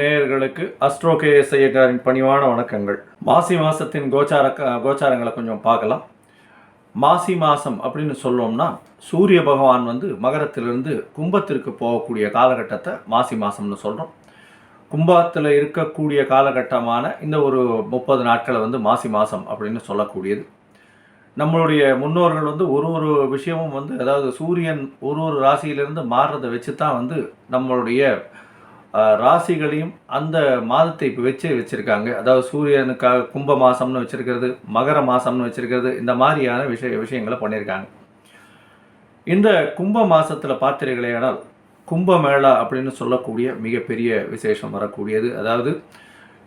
நேயர்களுக்கு astro KS ஐயங்காரின் பணிவான வணக்கங்கள். மாசி மாதத்தின் கோச்சாரங்களை கொஞ்சம் பார்க்கலாம். மாசி மாதம் அப்படின்னு சொல்லோம்னா சூரிய பகவான் மகரத்திலிருந்து கும்பத்திற்கு போகக்கூடிய காலகட்டத்தை மாசி மாதம்னு சொல்கிறோம். கும்பத்தில் இருக்கக்கூடிய காலகட்டமான இந்த ஒரு 30 நாட்களை மாசி மாதம் அப்படின்னு சொல்லக்கூடியது. நம்மளுடைய முன்னோர்கள் ஒரு விஷயமும் அதாவது சூரியன் ஒரு ராசியிலிருந்து மாறுறதை வச்சு தான் நம்மளுடைய ராசிகளையும் அந்த மாதத்தை இப்போ வச்சுருக்காங்க. அதாவது சூரியனுக்காக கும்ப மாதம்னு வச்சுருக்கிறது, மகர மாதம்னு வச்சுருக்கிறது, இந்த மாதிரியான விஷயங்களை பண்ணியிருக்காங்க. இந்த கும்ப மாதத்தில் பார்த்தீர்களேயானால் கும்பமேளா அப்படின்னு சொல்லக்கூடிய மிகப்பெரிய விசேஷம் வரக்கூடியது. அதாவது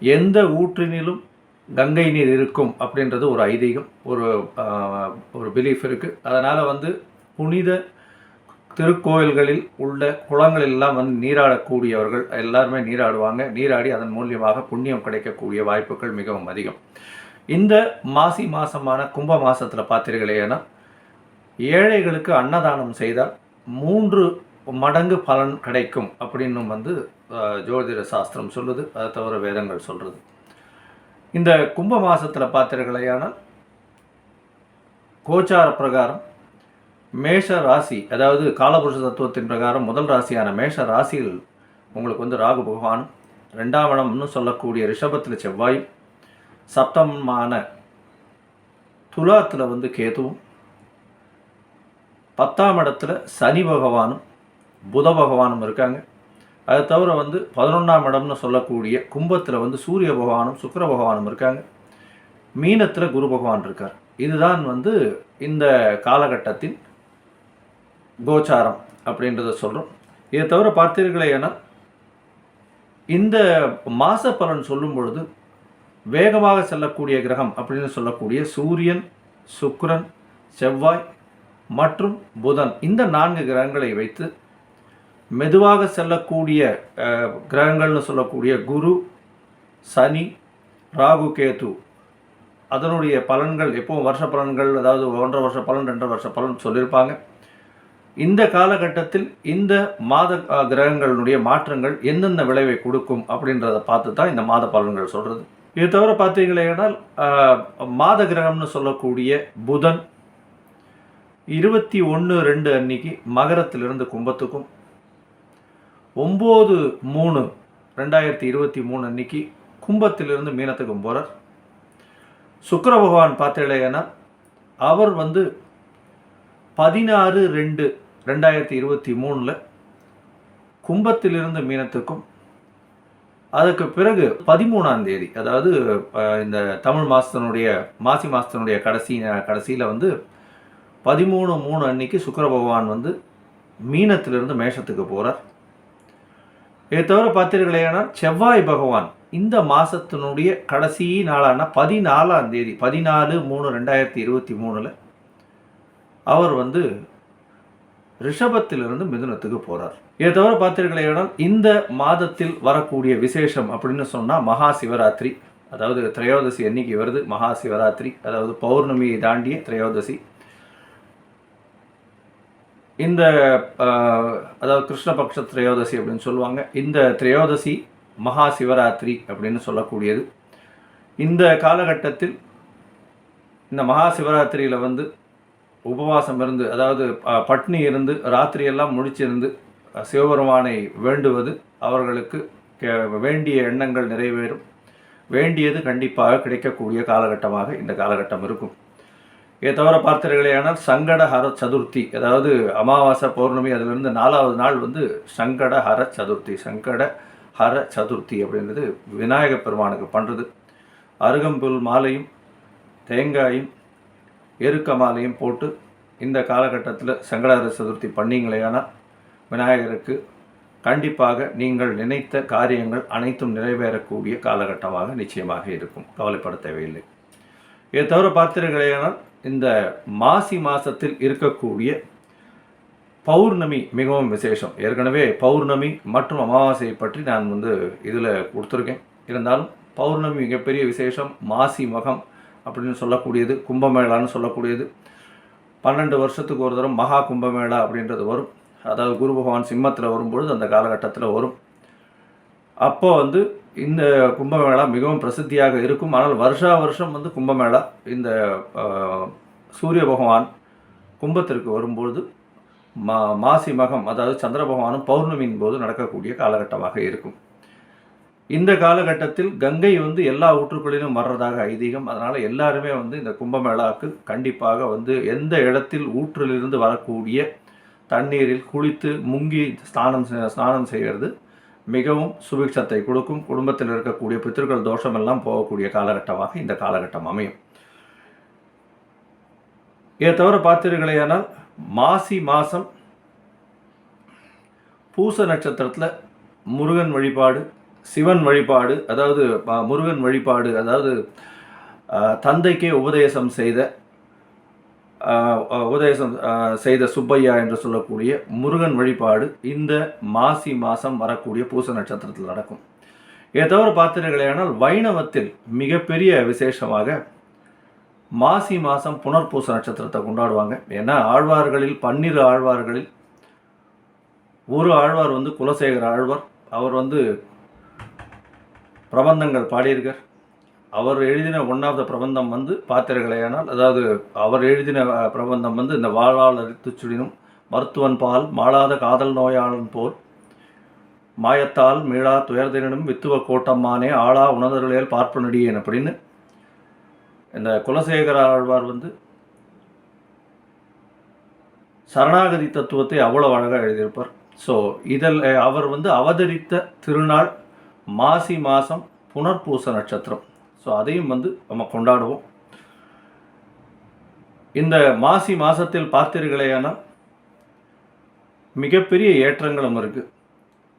எந்த ஊற்றினிலும் கங்கை நீர் இருக்கும் அப்படின்றது ஒரு ஐதீகம், ஒரு பிலீஃப் இருக்குது. அதனால் புனித திருக்கோயில்களில் உள்ள குளங்களெல்லாம் நீராடக்கூடியவர்கள் எல்லாருமே நீராடுவாங்க. நீராடி அதன் மூலியமாக புண்ணியம் கிடைக்கக்கூடிய வாய்ப்புகள் மிகவும் அதிகம். இந்த மாசி மாதமான கும்ப மாதத்தில் பார்த்தீர்களேனா ஏழைகளுக்கு அன்னதானம் செய்தால் 3 மடங்கு பலன் கிடைக்கும் அப்படின்னு ஜோதிட சாஸ்திரம் சொல்லுது. அதை தவிர வேதங்கள் சொல்கிறது. இந்த கும்ப மாதத்தில் பார்த்தீர்களேனால் கோச்சார பிரகாரம் மேஷ ராசி, அதாவது காலபுருஷ தத்துவத்தின் பிரகாரம் முதல் ராசியான மேஷ ராசியில் உங்களுக்கு ராகு பகவானும், 2ஆம் இடம்னு சொல்லக்கூடிய ரிஷபத்தில் செவ்வாயும், சப்தமான துலாத்தில் கேதுவும், 10ஆம் இடத்துல சனி பகவானும் புத பகவானும் இருக்காங்க. அதை தவிர 11ஆம் இடம்னு சொல்லக்கூடிய கும்பத்தில் சூரிய பகவானும் சுக்கிர பகவானும் இருக்காங்க. மீனத்தில் குரு பகவான் இருக்கார். இதுதான் இந்த காலகட்டத்தின் கோச்சாரம் அப்படின்றத சொல்கிறோம். இதை தவிர பார்த்தீர்களேனா இந்த மாத பலன் சொல்லும் பொழுது வேகமாக செல்லக்கூடிய கிரகம் அப்படின்னு சொல்லக்கூடிய சூரியன், சுக்கிரன், செவ்வாய் மற்றும் புதன், இந்த 4 கிரகங்களை வைத்து மெதுவாக செல்லக்கூடிய கிரகங்கள்னு சொல்லக்கூடிய குரு, சனி, ராகு, கேது, அதனுடைய பலன்கள் எப்போவும் வருஷ பலன்கள், அதாவது 1.5 வருஷ பலன் 2.5 வருஷ பலன் சொல்லியிருப்பாங்க. இந்த காலகட்டத்தில் இந்த மாத கிரகங்களுடைய மாற்றங்கள் எந்தெந்த விளைவை கொடுக்கும் அப்படின்றத பார்த்து தான் இந்த மாத பலன்கள் சொல்கிறது. இது தவிர பார்த்தீங்களேனால் மாத கிரகம்னு சொல்லக்கூடிய புதன் 21/2 அன்னைக்கு மகரத்திலிருந்து கும்பத்துக்கும், 9/3/2023 அன்னைக்கு கும்பத்திலிருந்து மீனத்துக்கும் போகிறார். சுக்கிர பகவான் பார்த்தீங்களேனா அவர் 16/2/2023 கும்பத்திலிருந்து மீனத்துக்கும், அதுக்கு பிறகு 13ஆம் தேதி, அதாவது இந்த தமிழ் மாதத்தினுடைய மாசி மாதத்தினுடைய கடைசியில் 13/3 அன்னைக்கு சுக்கிர பகவான் மீனத்திலிருந்து மேஷத்துக்கு போகிறார். இதை தவிர பார்த்தீர்களேனா செவ்வாய் பகவான் இந்த மாதத்தினுடைய கடைசி நாளான 14ஆம் தேதி 14/3/2023 அவர் ரிஷபத்திலிருந்து மிதுனத்துக்கு போகிறார். இதை தவிர பார்த்தீர்களேனால் இந்த மாதத்தில் வரக்கூடிய விசேஷம் அப்படின்னு சொன்னால் மகா சிவராத்திரி, அதாவது திரையோதசி அன்னைக்கு வருது மகா சிவராத்திரி, அதாவது பௌர்ணமியை தாண்டிய திரையோதசி. இந்த அதாவது கிருஷ்ணபக்ஷ திரையோதசி அப்படின்னு சொல்லுவாங்க. இந்த திரையோதசி மகா சிவராத்திரி அப்படின்னு சொல்லக்கூடியது. இந்த காலகட்டத்தில் இந்த மகா சிவராத்திரியில் உபவாசம் இருந்து, அதாவது பட்னி இருந்து ராத்திரியெல்லாம் முழிச்சிருந்து சிவபெருமானை வேண்டுவது அவர்களுக்கு வேண்டிய எண்ணங்கள் நிறைவேறும், வேண்டியது கண்டிப்பாக கிடைக்கக்கூடிய காலகட்டமாக இந்த காலகட்டம் இருக்கும். இதை தவிர பார்த்தீர்களேனால் சங்கடஹர சதுர்த்தி, அதாவது அமாவாசை பௌர்ணமி அதிலிருந்து 4ஆவது நாள் சங்கடஹர சதுர்த்தி. சங்கடஹர சதுர்த்தி அப்படின்றது விநாயக பெருமானுக்கு பண்ணுறது. அருகம்புல் மாலையும் தேங்காயும் எருக்க மாலையும் போட்டு இந்த காலகட்டத்தில் சங்கடஹர சதுர்த்தி பண்ணிங்களேனால் விநாயகருக்கு கண்டிப்பாக நீங்கள் நினைத்த காரியங்கள் அனைத்தும் நிறைவேறக்கூடிய காலகட்டமாக நிச்சயமாக இருக்கும். கவலைப்பட தேவையில்லை. இதை தவிர பார்த்தீர்களேனால் இந்த மாசி மாதத்தில் இருக்கக்கூடிய பௌர்ணமி மிகவும் விசேஷம். ஏற்கனவே பௌர்ணமி மற்றும் அமாவாசையை பற்றி நான் இதில் கொடுத்துருக்கேன். இருந்தாலும் பௌர்ணமி மிகப்பெரிய விசேஷம். மாசி மகம் அப்படின்னு சொல்லக்கூடியது, கும்பமேளான்னு சொல்லக்கூடியது. 12 வருஷத்துக்கு ஒரு தரம் மகா கும்பமேளா அப்படின்றது வரும். அதாவது குரு பகவான் சிம்மத்தில் வரும்பொழுது அந்த காலகட்டத்தில் வரும். அப்போ வந்து இந்த கும்பமேளா மிகவும் பிரசித்தியாக இருக்கும். ஆனால் வருஷா வருஷம் வந்து கும்பமேளா இந்த சூரிய பகவான் கும்பத்திற்கு வரும்பொழுது மாசி மகம், அதாவது சந்திர பகவானும் பௌர்ணமியின் போது நடக்கக்கூடிய காலகட்டமாக இருக்கும். இந்த காலகட்டத்தில் கங்கை வந்து எல்லா ஊற்றுக்களிலும் வர்றதாக ஐதீகம். அதனால் எல்லாருமே வந்து இந்த கும்பமேளாவுக்கு கண்டிப்பாக வந்து எந்த இடத்தில் ஊற்றிலிருந்து வரக்கூடிய தண்ணீரில் குளித்து முங்கி ஸ்நானம் செய்கிறது மிகவும் சுபிக்ஷத்தை கொடுக்கும். குடும்பத்தில் இருக்கக்கூடிய பித்திருக்கள் தோஷம் எல்லாம் போகக்கூடிய காலகட்டமாக இந்த காலகட்டம் அமையும். இதை தவிர பார்த்தீர்களேயானால் மாசி மாதம் பூச நட்சத்திரத்தில் முருகன் வழிபாடு, சிவன் வழிபாடு, அதாவது முருகன் வழிபாடு, அதாவது தந்தைக்கே உபதேசம் செய்த சுப்பையா என்று சொல்லக்கூடிய முருகன் வழிபாடு இந்த மாசி மாதம் வரக்கூடிய பூச நட்சத்திரத்தில் நடக்கும். இதை தவிர பார்த்தீர்களேயானால் வைணவத்தில் மிகப்பெரிய விசேஷமாக மாசி மாதம் புனர்பூச நட்சத்திரத்தை கொண்டாடுவாங்க. ஏன்னா ஆழ்வார்களில் 12 ஆழ்வார்களில் ஒரு ஆழ்வார் வந்து குலசேகர ஆழ்வார். அவர் வந்து பிரபந்தங்கள் பாடியிருக்கார். அவர் எழுதின ஒன்றாவது பிரபந்தம் வந்து பார்த்தீர்களேயானால், அதாவது அவர் எழுதின பிரபந்தம் வந்து இந்த வாழால் அரித்து சுடினும் மருத்துவன் பால் மாளாத காதல் நோயாளன் போல் மாயத்தால் மீளா துயர்தினும் வித்துவ கோட்டம்மானே ஆளா உணர்தர்களேல் பார்ப்பு நடியேன் அப்படின்னு இந்த குலசேகர ஆழ்வார் வந்து சரணாகதி தத்துவத்தை அவ்வளோ அழகாக எழுதியிருப்பார். ஸோ இதில் அவர் வந்து அவதரித்த திருநாள் மாசி மாதம் புனர்பூச நட்சத்திரம். ஸோ அதையும் வந்து நம்ம கொண்டாடுவோம். இந்த மாசி மாதத்தில் பார்த்தீர்களேயானால் மிகப்பெரிய ஏற்றங்களும் இருக்குது.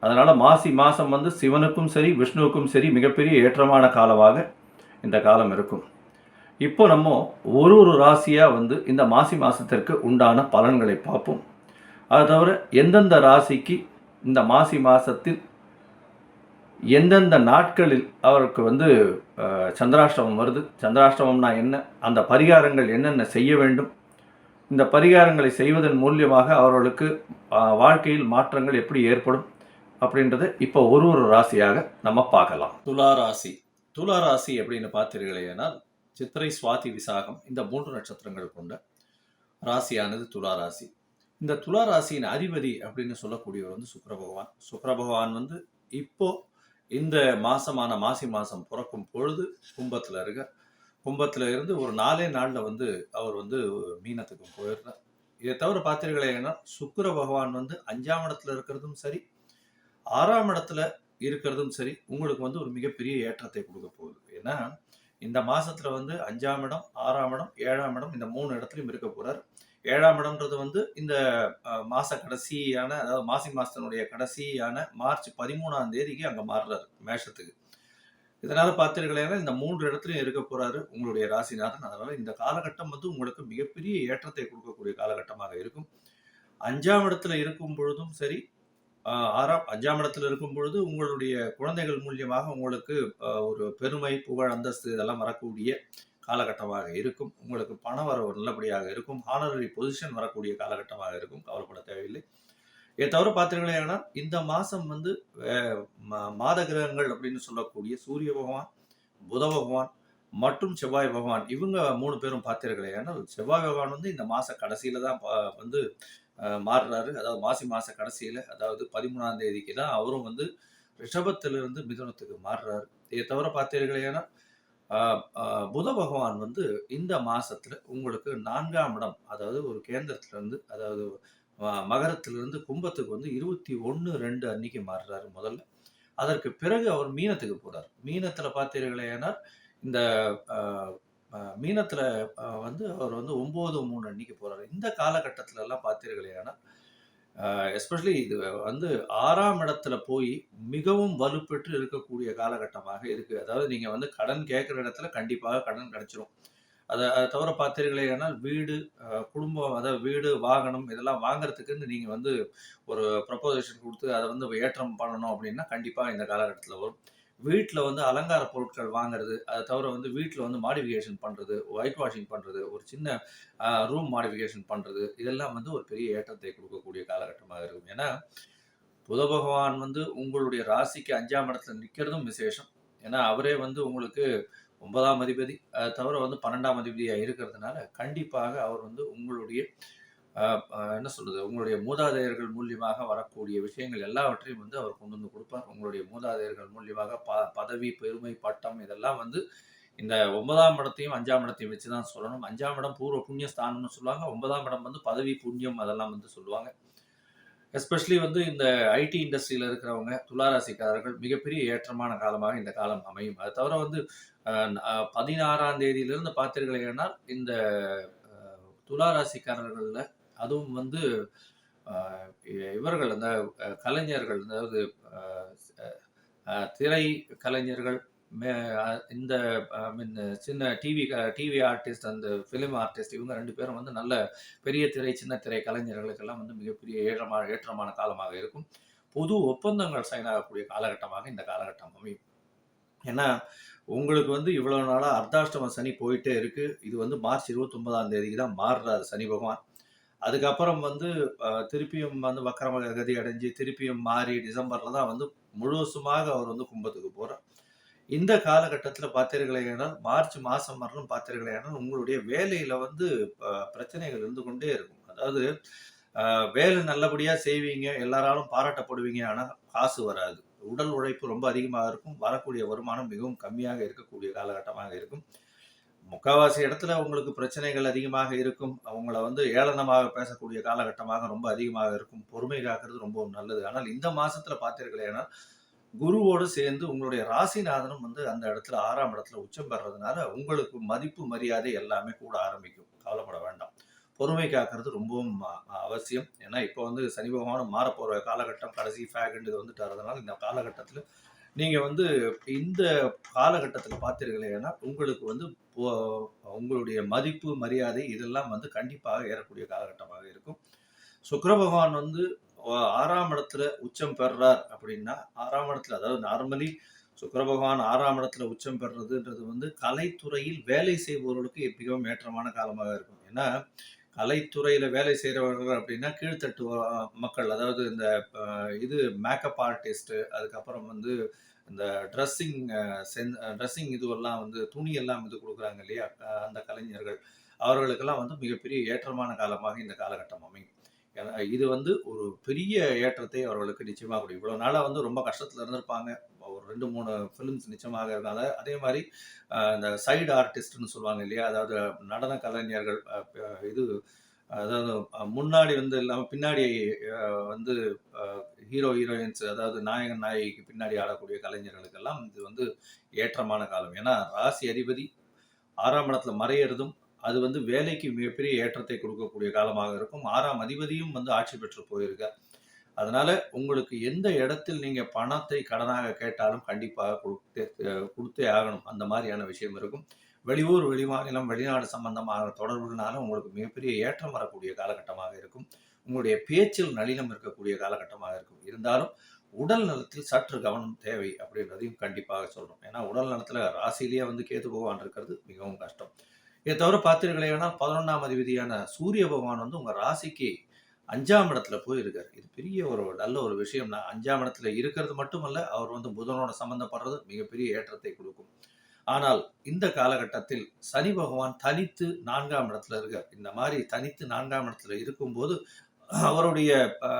அதனால் மாசி மாதம் வந்து சிவனுக்கும் சரி விஷ்ணுவுக்கும் சரி மிகப்பெரிய ஏற்றமான காலமாக இந்த காலம் இருக்கும். இப்போ நம்ம ஒரு ராசியாக வந்து இந்த மாசி மாதத்திற்கு உண்டான பலன்களை பார்ப்போம். அது தவிர எந்தெந்த ராசிக்கு இந்த மாசி மாதத்தில் எந்தெந்த நாட்களில் அவருக்கு வந்து சந்திராஷ்டமம் வருது, சந்திராஷ்டமம்னா என்ன, அந்த பரிகாரங்கள் என்னென்ன செய்ய வேண்டும், இந்த பரிகாரங்களை செய்வதன் மூலியமாக அவர்களுக்கு வாழ்க்கையில் மாற்றங்கள் எப்படி ஏற்படும் அப்படின்றத இப்போ ஒரு ராசியாக நம்ம பார்க்கலாம். துலா ராசி. துலா ராசி அப்படின்னு பார்த்தீர்களேனால் சித்திரை சுவாதி விசாகம் இந்த 3 நட்சத்திரங்கள் கொண்ட ராசியானது துலா ராசி. இந்த துலா ராசியின் அதிபதி அப்படின்னு சொல்லக்கூடியவர் வந்து சுக்கிர பகவான். சுக்கிர பகவான் வந்து இப்போ இந்த மாசமான மாசி மாதம் பிறக்கும் பொழுது கும்பத்தில் இருந்து ஒரு 4 நாளில் வந்து அவர் வந்து மீனத்துக்கு போயிடுறார். இதை தவிர பார்த்தீர்களேன்னா சுக்கிர பகவான் வந்து 5ஆம் இடத்துல இருக்கிறதும் சரி 6ஆம் இடத்துல இருக்கிறதும் சரி உங்களுக்கு வந்து ஒரு மிகப்பெரிய ஏற்றத்தை கொடுக்க போகுது. ஏன்னா இந்த மாசத்துல வந்து 5ஆம் இடம், 6ஆம் இடம், 7ஆம் இடம் இந்த 3 இடத்துலையும் இருக்க போறார். 7ஆம் இடம்ன்றது வந்து இந்த மாச கடைசியான, அதாவது மாசி மாசத்தினுடைய கடைசியான மார்ச் 13ஆம் தேதிக்கு அங்கே மாறுறாரு மேஷத்துக்கு. இதனால பார்த்தீர்களேன்னா இந்த 3 இடத்துலையும் இருக்க போறாரு உங்களுடைய ராசிநாதன். அதனால இந்த காலகட்டம் வந்து உங்களுக்கு மிகப்பெரிய ஏற்றத்தை கொடுக்கக்கூடிய காலகட்டமாக இருக்கும். 5ஆம் இடத்துல இருக்கும் பொழுதும் சரி 5ஆம் இடத்துல இருக்கும் பொழுது உங்களுடைய குழந்தைகள் மூலியமாக உங்களுக்கு ஒரு பெருமை, புகழ், அந்தஸ்து இதெல்லாம் வரக்கூடிய காலகட்டமாக இருக்கும். உங்களுக்கு பண வரவு நல்லபடியாக இருக்கும். ஹானரரி பொசிஷன் வரக்கூடிய காலகட்டமாக இருக்கும். கவலைப்பட தேவையில்லை. இதை தவிர பார்த்தீங்கன்னா இந்த மாதம் வந்து மாத கிரகங்கள் அப்படின்னு சொல்லக்கூடிய சூரிய பகவான், புத பகவான் மற்றும் செவ்வாய் பகவான் இவங்க 3 பேரும் பார்த்தீர்களேனால் செவ்வாய் பகவான் வந்து இந்த மாத கடைசியில் தான் வந்து மாறுறாரு. அதாவது மாசி மாத கடைசியில், அதாவது 13ஆம் தேதிக்கு தான் அவரும் வந்து ரிஷபத்திலிருந்து மிதுனத்துக்கு மாறுறாரு. இதை தவிர பார்த்தீர்களேனா புத பகவான் வந்து இந்த மாசத்துல உங்களுக்கு 4ஆம் இடம், அதாவது ஒரு கேந்திரத்திலிருந்து, அதாவது மகரத்திலிருந்து கும்பத்துக்கு வந்து 21/2 அன்னைக்கு மாறுறாரு முதல்ல. அதற்கு பிறகு அவர் மீனத்துக்கு போறார். மீனத்துல பார்த்தீர்களேனால் இந்த மீனத்துல வந்து அவர் வந்து 9/3 அன்னைக்கு போறாரு. இந்த காலகட்டத்துல எல்லாம் பார்த்தீர்களேனால் எஸ்பெஷலி இது வந்து 6ஆம் இடத்துல போய் மிகவும் வலுப்பெற்று இருக்கக்கூடிய காலகட்டமாக இருக்கு. அதாவது நீங்க வந்து கடன் கேட்குற இடத்துல கண்டிப்பாக கடன் கிடைச்சிரும். அதை தவிர பார்த்தீர்களேனால் வீடு, குடும்பம், அதாவது வீடு, வாகனம் இதெல்லாம் வாங்குறதுக்குன்னு நீங்க வந்து ஒரு ப்ரப்போசிஷன் கொடுத்து அதை வந்து ஏற்றம் பண்ணணும் அப்படின்னா கண்டிப்பாக இந்த காலகட்டத்தில் வரும். வீட்ல வந்து அலங்கார பொருட்கள் வாங்குறது, அத தவிர வந்து வீட்ல வந்து மாடிஃபிகேஷன் பண்றது, ஒயிட் வாஷிங் பண்றது, ஒரு சின்ன ரூம் மாடிஃபிகேஷன் பண்றது, இதெல்லாம் வந்து ஒரு பெரிய ஏற்றத்தை குடுக்கக்கூடிய காலகட்டமாக இருக்கும். ஏன்னா, புத பகவான் வந்து உங்களுடைய ராசிக்கு 5ஆம் இடத்துல நிக்கிறதும் விசேஷம். ஏன்னா, அவரே வந்து உங்களுக்கு 9ஆம் அதிபதி. அத தவிர வந்து 12ஆம் அதிபதியா இருக்கிறதுனால, கண்டிப்பாக அவர் வந்து உங்களுடைய அ அ என்ன சொல்றது? உங்களுடைய மூதாதையர்கள் மூலியமாக வரக்கூடிய விஷயங்கள் எல்லாவற்றையும் வந்து அவர் கொண்டு வந்து குடுப்பார். உங்களுடைய மூதாதையர்கள் மூலியமாக பதவி, பெருமை, பட்டம் இதெல்லாம் வந்து இந்த 9ஆம் இடத்தையும், 5ஆம் இடத்தையும் வச்சு தான் சொல்லணும். 5ஆம் இடம் பூர்வ புண்ணிய ஸ்தானம்னு சொல்லுவாங்க. 9ஆம் இடம் வந்து பதவி, புண்ணியம் அதெல்லாம் வந்து சொல்லுவாங்க. எஸ்பெஷலி வந்து இந்த ஐடி இண்டஸ்ட்ரியில இருக்கிறவங்க, துலா ராசிக்காரர்கள் மிகப்பெரிய ஏற்றமான காலமாக இந்த காலம் அமையும். அது தவிர வந்து 16ஆம் தேதியிலிருந்து பார்த்தீர்களேயானால், இந்த அ துலா ராசிக்காரர்கள்ல அதுவும் வந்து அ இவர்கள் அந்த கலைஞர்கள் அதாவது அ திரை கலைஞர்கள் மே அ இந்த ஐ மீன் சின்ன டிவி ஆர்டிஸ்ட் அந்த ஃபிலிம் ஆர்டிஸ்ட் இவங்க 2 பேரும் வந்து நல்ல பெரிய திரை, சின்ன திரை கலைஞர்களுக்கெல்லாம் வந்து மிகப்பெரிய ஏற்றமான காலமாக இருக்கும். புது ஒப்பந்தங்கள் சைன் ஆகக்கூடிய காலகட்டமாக இந்த காலகட்டம் அமையும். ஏன்னா, உங்களுக்கு வந்து இவ்வளவு நாளா அர்த்தாஷ்டம சனி போயிட்டே இருக்கு. இது வந்து மார்ச் 29ஆம் தேதிக்கு தான் மாறுறாரு சனி பகவான். அதுக்கப்புறம் வந்து திருப்பியும் வந்து வக்ர கதி அடைஞ்சு, திருப்பியும் மாறி டிசம்பர்ல தான் வந்து முழுவதுமாக அவர் வந்து கும்பத்துக்கு போறார். இந்த காலகட்டத்தில பார்த்தீர்களேயானால், மார்ச் மாசம் வரலும் பார்த்தீர்களேயானால், உங்களுடைய வேலையில வந்து பிரச்சனைகள் இருந்து கொண்டே இருக்கும். அதாவது அ வேலை நல்லபடியா செய்வீங்க, எல்லாராலும் பாராட்டப்படுவீங்க. ஆனா, காசு வராது. உடல் உழைப்பு ரொம்ப அதிகமாக இருக்கும். வரக்கூடிய வருமானம் மிகவும் கம்மியாக இருக்கக்கூடிய காலகட்டமாக இருக்கும். முக்காவாசி இடத்துல உங்களுக்கு பிரச்சனைகள் அதிகமாக இருக்கும். அவங்கள வந்து ஏளனமாக பேசக்கூடிய காலகட்டமாக ரொம்ப அதிகமாக இருக்கும். பொறுமை காக்கிறது ரொம்பவும் நல்லது. ஆனால் இந்த மாசத்துல பார்த்தீர்களேயானால், குருவோடு சேர்ந்து உங்களுடைய ராசிநாதனும் வந்து அந்த இடத்துல 6ஆம் இடத்துல உச்சம் பெறதுனால, உங்களுக்கு மதிப்பு, மரியாதை எல்லாமே கூட ஆரம்பிக்கும். கவலைப்பட வேண்டாம். பொறுமை காக்கிறது ரொம்பவும் அவசியம். ஏன்னா, இப்போ வந்து சனி பகவானும் மாறப்போற காலகட்டம். கடைசி ஃபேகண்ட் இது வந்துட்டார். அதனால இந்த காலகட்டத்தில நீங்க வந்து இந்த காலகட்டத்தில பார்த்தீர்களேனா, உங்களுக்கு வந்து பொ உங்களுடைய மதிப்பு, மரியாதை இதெல்லாம் வந்து கண்டிப்பாக ஏறக்கூடிய காலகட்டமாக இருக்கும். சுக்கிர பகவான் வந்து 6ஆம் இடத்துல உச்சம் பெறுறார் அப்படின்னா, 6ஆம் இடத்துல அதாவது நார்மலி சுக்கிர பகவான் 6ஆம் இடத்துல உச்சம் பெறுறதுன்றது வந்து கலைத்துறையில் வேலை செய்பவர்களுக்கு மிகவும் ஏற்றமான காலமாக இருக்கும். ஏன்னா, கலைத்துறையில வேலை செய்றவர்கள் அப்படின்னா, கீழ்த்தட்டு மக்கள் அதாவது இந்த அ இது மேக்கப் ஆர்டிஸ்ட் அதுக்கப்புறம் வந்து இந்த ட்ரெஸ்ஸிங் ட்ரெஸ்ஸிங் இதுவெல்லாம் வந்து துணியெல்லாம் இது குடுக்குறாங்க இல்லையா? அந்த கலைஞர்கள். அவர்களுக்கெல்லாம் வந்து மிகப்பெரிய ஏற்றமான காலமாக இந்த காலகட்டம் அமையும். ஏன்னா, இது வந்து ஒரு பெரிய ஏற்றத்தை அவர்களுக்கு நிச்சயமா கொடுக்கும். இவ்வளவு நாளா வந்து ரொம்ப கஷ்டத்துல இருந்திருப்பாங்க. ஒரு 2, 3 ஃபிலிம்ஸ் நிச்சயமாக இருக்கும். அதே மாரி இந்த சைடு ஆர்டிஸ்ட்ன்னு சொல்லுவாங்க இல்லையா? அதாவது நடன கலைஞர்கள் இது அதாவது முன்னாடி வந்து இல்லாம பின்னாடி அ வந்து அ ஹீரோயின்ஸ் அதாவது நாயகன், நாயகிக்கு பின்னாடி ஆடக்கூடிய கலைஞர்களுக்கெல்லாம் இது வந்து ஏற்றமான காலம். ஏன்னா, ராசி அதிபதி 6ஆம் இடத்துல மறையறதும், அது வந்து வேலைக்கு மிகப்பெரிய ஏற்றத்தை கொடுக்கக்கூடிய காலமாக இருக்கும். 6ஆம் அதிபதியும் வந்து ஆட்சி பெற்று போயிருக்கார். அதனால உங்களுக்கு எந்த இடத்தில் நீங்க பணத்தை கடனாக கேட்டாலும் கண்டிப்பாக குடுத்தே ஆகணும். அந்த மாரியான விஷயம் இருக்கும். வெளியூர், வெளிமாநிலம், வெளிநாடு சம்பந்தமான தொடர்புகள்னால உங்களுக்கு மிகப்பெரிய ஏற்றம் வரக்கூடிய காலகட்டமாக இருக்கும். உங்களுடைய பேச்சில் நளினம் இருக்கக்கூடிய காலகட்டமாக இருக்கும். இருந்தாலும் உடல் நலத்தில் சற்று கவனம் தேவை அப்படின்றதையும் கண்டிப்பாக சொல்றோம். ஏன்னா உடல் நலத்துல ராசியிலேயே வந்து கேது பகவான் இருக்கிறது மிகவும் கஷ்டம். இத தவிர பார்த்தீர்களேயானால் 11ஆம் அதிபதியான சூரிய பகவான் வந்து உங்க ராசிக்கு 5ஆம் இடத்துல போய் இருக்காரு. இது பெரிய ஒரு நல்ல ஒரு விஷயம் தான். 5ஆம் இடத்துல இருக்கிறது மட்டுமல்ல, அவர் வந்து புதனோட சம்மந்தப்படுறது மிகப்பெரிய ஏற்றத்தை குடுக்கும். ஆனால் இந்த காலகட்டத்தில் சனி பகவான் தனித்து 4ஆம் இடத்துல இருக்கார். இந்த மாரி தனித்து 4ஆம் இடத்துல இருக்கும்போது, அவருடைய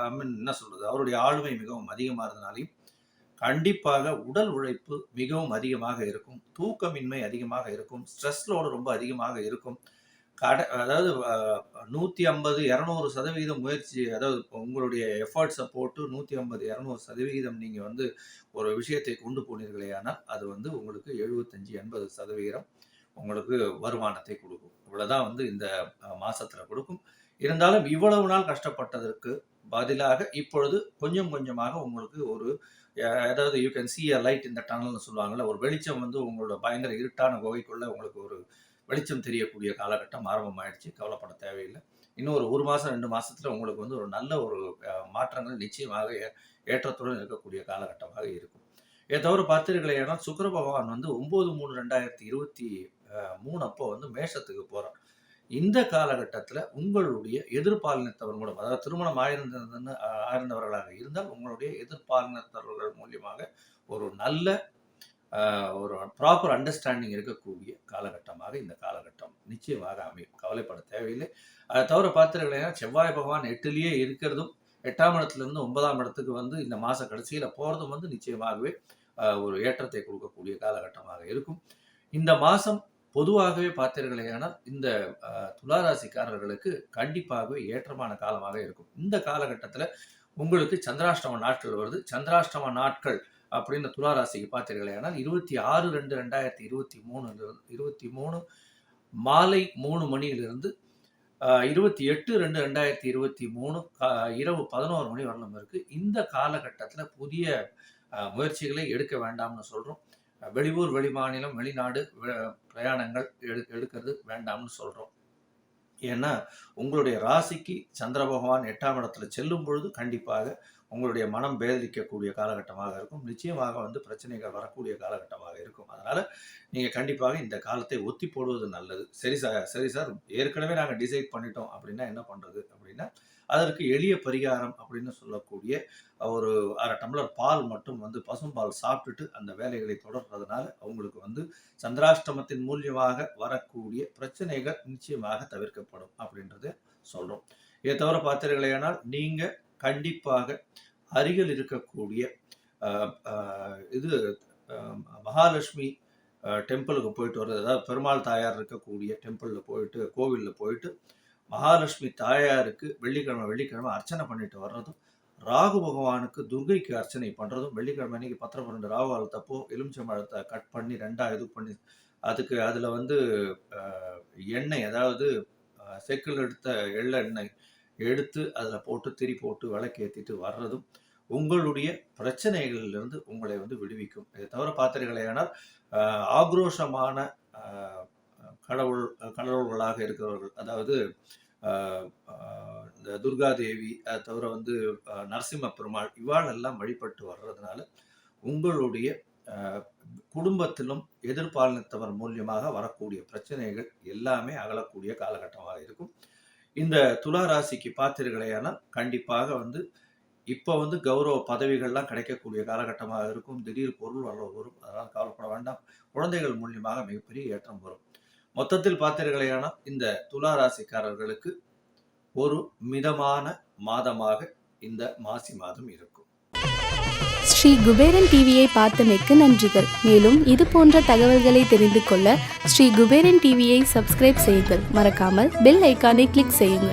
ஐ மீன் என்ன சொல்றது? அவருடைய ஆளுமை மிகவும் அதிகமாறதுனாலயும், கண்டிப்பாக உடல் உழைப்பு மிகவும் அதிகமாக இருக்கும். தூக்கமின்மை அதிகமாக இருக்கும். ஸ்ட்ரெஸ் லோடு ரொம்ப அதிகமாக இருக்கும். அதாவது 150, 200% முயற்சி அதாவது உங்களுடைய எஃபோர்ட்ஸ போட்டு 150, 200% நீங்க வந்து ஒரு விஷயத்தை கொண்டு போனீர்களேயானால், அது வந்து உங்களுக்கு 75, 80% உங்களுக்கு வருமானத்தை குடுக்கும். இவ்வளவுதான் வந்து இந்த மாசத்துல குடுக்கும். இருந்தாலும் இவ்வளவு நாள் கஷ்டப்பட்டதற்கு பதிலாக இப்பொழுது கொஞ்சம் கொஞ்சமாக உங்களுக்கு ஒரு அதாவது you can see a light in the டனல்ன்னு சொல்லுவாங்கல்ல. ஒரு வெளிச்சம் வந்து உங்களோட பயங்கர இருட்டான குகைக்குள்ள உங்களுக்கு ஒரு வெளிச்சம் தெரியக்கூடிய காலகட்டம் ஆரம்பமாயிடுச்சு. கவலைப்பட தேவையில்ல. இன்னும் ஒரு 1 மாசம், 2 மாசத்துல உங்களுக்கு வந்து ஒரு நல்ல ஒரு மாற்றங்கள் நிச்சயமாக ஏற்றத்துடன் இருக்கக்கூடிய காலகட்டமாக இருக்கும். இதை தவிர பார்த்தீர்களேனா சுக்கிர பகவான் வந்து 9/3/2023 அப்போ வந்து மேஷத்துக்கு போறார். இந்த காலகட்டத்துல உங்களுடைய எதிர்பாலினத்தவர் மூலம், அதாவது திருமணம் ஆயிருந்தவர்களாக இருந்தால் உங்களுடைய எதிர்பாலினத்தவர்கள் மூலியமாக ஒரு நல்ல ஒரு ப்ராப்பர் அண்டர்ஸ்டாண்டிங் இருக்கக்கூடிய காலகட்டமாக இந்த காலகட்டம் நிச்சயமாக அமையும். கவலைப்பட தேவையில்லை. அதை தவிர பார்த்தீர்களேனா செவ்வாய் பகவான் 8லேயே இருக்கிறதும் 8ஆம் இடத்துலேருந்து 9ஆம் இடத்துக்கு வந்து இந்த மாத கடைசியில் போகிறதும் வந்து நிச்சயமாகவே ஒரு ஏற்றத்தை கொடுக்கக்கூடிய காலகட்டமாக இருக்கும். இந்த மாதம் பொதுவாகவே பார்த்தீர்களேனால் இந்த துளாராசிக்காரர்களுக்கு கண்டிப்பாகவே ஏற்றமான காலமாக இருக்கும். இந்த காலகட்டத்தில் உங்களுக்கு சந்திராஷ்டம நாட்கள் வருது. சந்திராஷ்டம நாட்கள் அப்படின்னு துளாராசிக்கு பார்த்தீர்களேனால் 26/2/2023 மாலை 3 மணியிலிருந்து 28/2/2023 இரவு 11 மணி வரலும் இருக்கு. இந்த காலகட்டத்தில் புதிய முயற்சிகளை எடுக்க வேண்டாம்னு சொல்கிறோம். வெளியூர், வெளிமாநிலம், வெளிநாடு பிரயாணங்கள் எடுக்கிறது வேண்டாம்னு சொல்கிறோம். ஏன்னா உங்களுடைய ராசிக்கு சந்திர பகவான் 8ஆம் இடத்துல செல்லும் பொழுது கண்டிப்பாக உங்களுடைய மனம் பேதலிக்கக்கூடிய காலகட்டமாக இருக்கும். நிச்சயமாக வந்து பிரச்சனைகள் வரக்கூடிய காலகட்டமாக இருக்கும். அதனால் நீங்கள் கண்டிப்பாக இந்த காலத்தை ஒத்தி போடுவது நல்லது. சரி சார் ஏற்கனவே நாங்கள் டிசைட் பண்ணிட்டோம் அப்படின்னா என்ன பண்ணுறது அப்படின்னா, அதற்கு எளிய பரிகாரம் அப்படின்னு சொல்லக்கூடிய ஒரு 1/2 டம்ளர் பால் மட்டும் வந்து பசும்பால் சாப்பிட்டுட்டு அந்த வேலைகளை தொடர்றதுனால அவங்களுக்கு வந்து சந்திராஷ்டமத்தின் மூலியமாக வரக்கூடிய பிரச்சனைகள் நிச்சயமாக தவிர்க்கப்படும் அப்படின்றத சொல்கிறோம். இதை தவிர பார்த்தீர்களேனால் நீங்கள் கண்டிப்பாக அருகில் இருக்கக்கூடிய மகாலட்சுமி டெம்பிளுக்கு போயிட்டு வர்றது, அதாவது பெருமாள் தாயார் இருக்கக்கூடிய டெம்பிளில் போயிட்டு, கோவிலில் போயிட்டு மகாலட்சுமி தாயாருக்கு வெள்ளிக்கிழமை அர்ச்சனை பண்ணிட்டு வர்றதும், ராகு பகவானுக்கு துர்கைக்கு அர்ச்சனை பண்ணுறதும், வெள்ளிக்கிழமை அன்னைக்கு 10-12 ராகு காலத்தப்போ எலுமிச்சம்பழத்தை கட் பண்ணி 2 இது பண்ணி அதுக்கு அதில் வந்து எண்ணெய், அதாவது செக்கில் எடுத்த எள்ளெண்ணெய் எடுத்து அதில் போட்டு திரி போட்டு விளக்கேற்றிட்டு வர்றதும் உங்களுடைய பிரச்சனைகளிலிருந்து உங்களை வந்து விடுவிக்கும். இதை தவிர பார்த்தீர்களேனால் ஆக்ரோஷமான கடவுள்களாக இருக்கிறவர்கள், அதாவது இந்த துர்காதேவி, அதை தவிர வந்து நரசிம்ம பெருமாள், இவாளெல்லாம் வழிபட்டு வர்றதுனால உங்களுடைய குடும்பத்திலும் எதிர்பாலினத்தவர் மூலியமாக வரக்கூடிய பிரச்சனைகள் எல்லாமே அகலக்கூடிய காலகட்டமாக இருக்கும். இந்த துலா ராசிக்கு பார்த்தீர்களேனால் கண்டிப்பாக வந்து இப்போ வந்து கௌரவ பதவிகள்லாம் கிடைக்கக்கூடிய காலகட்டமாக இருக்கும். திடீர் பொருள் வரவு வரும். அதனால் கவலைப்பட வேண்டாம். குழந்தைகள் மூலியமாக மிகப்பெரிய ஏற்றம் வரும். மொத்தத்தில் பார்த்தீர்களேனால் இந்த துலா ராசிக்காரர்களுக்கு ஒரு மிதமான மாதமாக இந்த மாசி மாதம் இருக்கும். ஸ்ரீ குபேரன் டிவியை பார்த்தமைக்கு நன்றிகள். மேலும் இது போன்ற தகவல்களை தெரிந்து கொள்ள ஸ்ரீ குபேரன் டிவியை சப்ஸ்கிரைப் செய்யுங்கள். மறக்காமல் பெல் ஐக்கானை கிளிக் செய்யுங்கள்.